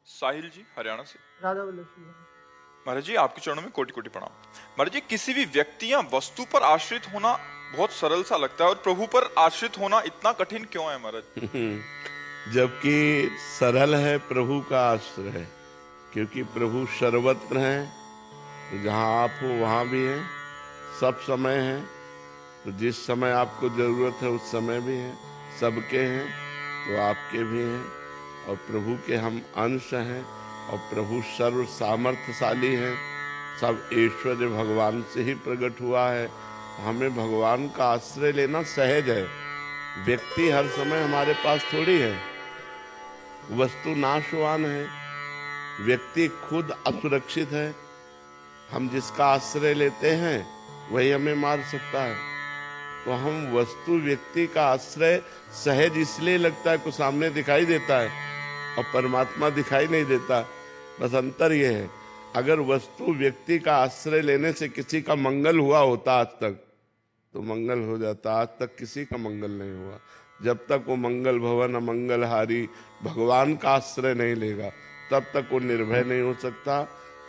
साहिल जी हरियाणा से। राधा वल्लभ श्री। महाराज जी आपके चरणों में कोटि कोटि प्रणाम। महाराज जी किसी भी व्यक्ति या वस्तु पर आश्रित होना बहुत सरल सा लगता है और प्रभु पर आश्रित होना इतना कठिन क्यों है महाराज? जबकि सरल है प्रभु का आश्रय, क्योंकि प्रभु सर्वत्र हैं। तो जहाँ आप हो वहाँ भी हैं, सब समय हैं। तो जिस समय आपको जरूरत है उस समय भी हैं, सबके हैं तो आपके भी हैं। और प्रभु के हम अंश हैं और प्रभु सर्व सामर्थ्यशाली हैं। सब ऐश्वर्य भगवान से ही प्रकट हुआ है। हमें भगवान का आश्रय लेना सहज है। व्यक्ति हर समय हमारे पास थोड़ी है, वस्तु नाशवान है, व्यक्ति खुद असुरक्षित है। हम जिसका आश्रय लेते हैं वही हमें मार सकता है। तो हम वस्तु व्यक्ति का आश्रय सहज इसलिए लगता है कि सामने दिखाई देता है और परमात्मा दिखाई नहीं देता। बस अंतर यह है, अगर वस्तु व्यक्ति का आश्रय लेने से किसी का मंगल हुआ होता आज तक तो मंगल हो जाता। आज तक किसी का मंगल नहीं हुआ। जब तक वो मंगल भवन अमंगलहारी भगवान का आश्रय नहीं लेगा तब तक वो निर्भय नहीं हो सकता,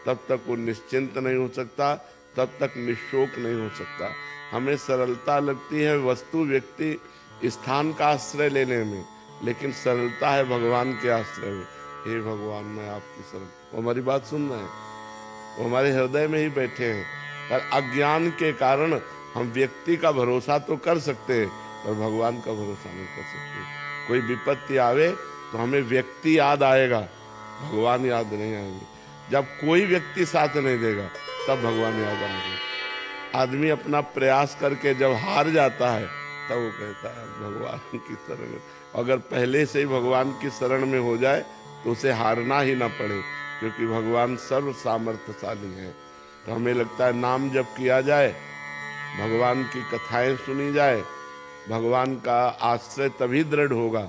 तब तक वो निश्चिंत नहीं हो सकता, तब तक निशोक नहीं हो सकता। हमें सरलता लगती है वस्तु व्यक्ति स्थान का आश्रय लेने में, लेकिन सरलता है भगवान के आश्रय में। हे भगवान मैं आपकी शरण। वो हमारी बात सुन रहे हैं, वो हमारे हृदय में ही बैठे हैं। पर अज्ञान के कारण हम व्यक्ति का भरोसा तो कर सकते हैं पर भगवान का भरोसा नहीं कर सकते। कोई विपत्ति आवे तो हमें व्यक्ति याद आएगा, भगवान याद नहीं आएंगे। जब कोई व्यक्ति साथ नहीं देगा तब भगवान याद आएंगे। आदमी अपना प्रयास करके जब हार जाता है तब वो कहता है भगवान की शरण में। अगर पहले से ही भगवान की शरण में हो जाए तो उसे हारना ही ना पड़े, क्योंकि भगवान सर्व सामर्थ्यशाली है। तो हमें लगता है नाम जप किया जाए, भगवान की कथाएं सुनी जाए, भगवान का आश्रय तभी दृढ़ होगा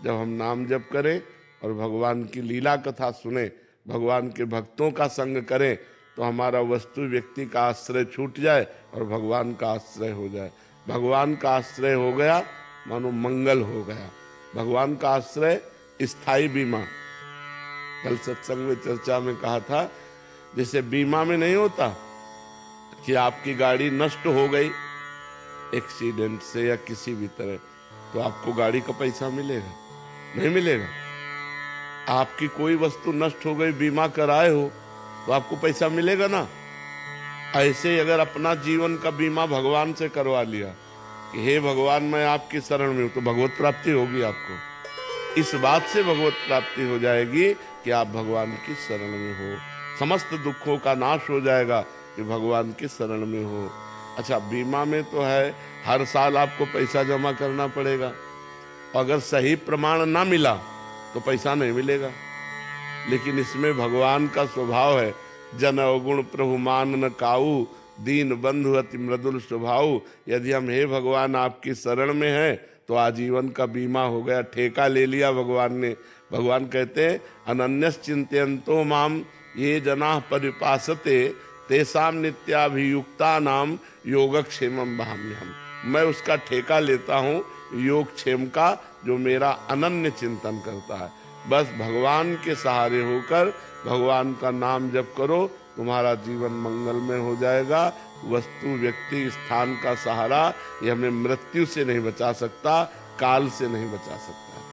जब हम नाम जप करें और भगवान की लीला कथा सुने, भगवान के भक्तों का संग करें। तो हमारा वस्तु व्यक्ति का आश्रय छूट जाए और भगवान का आश्रय हो जाए। भगवान का आश्रय हो गया मानो मंगल हो गया। भगवान का आश्रय स्थायी बीमा। कल सत्संग में चर्चा में कहा था, जैसे बीमा में नहीं होता कि आपकी गाड़ी नष्ट हो गई एक्सीडेंट से या किसी भी तरह, तो आपको गाड़ी का पैसा मिलेगा? नहीं मिलेगा। आपकी कोई वस्तु नष्ट हो गई, बीमा कराए हो तो आपको पैसा मिलेगा ना। ऐसे ही अगर अपना जीवन का बीमा भगवान से करवा लिया कि हे भगवान मैं आपकी शरण में हूं, तो भगवत प्राप्ति होगी आपको। इस बात से भगवत प्राप्ति हो जाएगी कि आप भगवान की शरण में हो। समस्त दुखों का नाश हो जाएगा कि भगवान की शरण में हो। अच्छा, बीमा में तो है हर साल आपको पैसा जमा करना पड़ेगा, अगर सही प्रमाण ना मिला तो पैसा नहीं मिलेगा। लेकिन इसमें भगवान का स्वभाव है, जन अवगुण प्रभु मान न काऊ, दीन बंधु अति मृदुल स्वभाव। यदि हम हे भगवान आपकी शरण में हैं तो आजीवन का बीमा हो गया, ठेका ले लिया भगवान ने। भगवान कहते हैं अनन्यस चिंतयन्तो माम ये जना परिपासते तेसाम नित्याभियुक्ता नाम योगक्षेमम वहाम्यहम्। मैं उसका ठेका लेता हूँ योगक्षेम का, जो मेरा अनन्य चिंतन करता है। बस भगवान के सहारे होकर भगवान का नाम जप करो, तुम्हारा जीवन मंगल में हो जाएगा। वस्तु व्यक्ति स्थान का सहारा ये हमें मृत्यु से नहीं बचा सकता, काल से नहीं बचा सकता।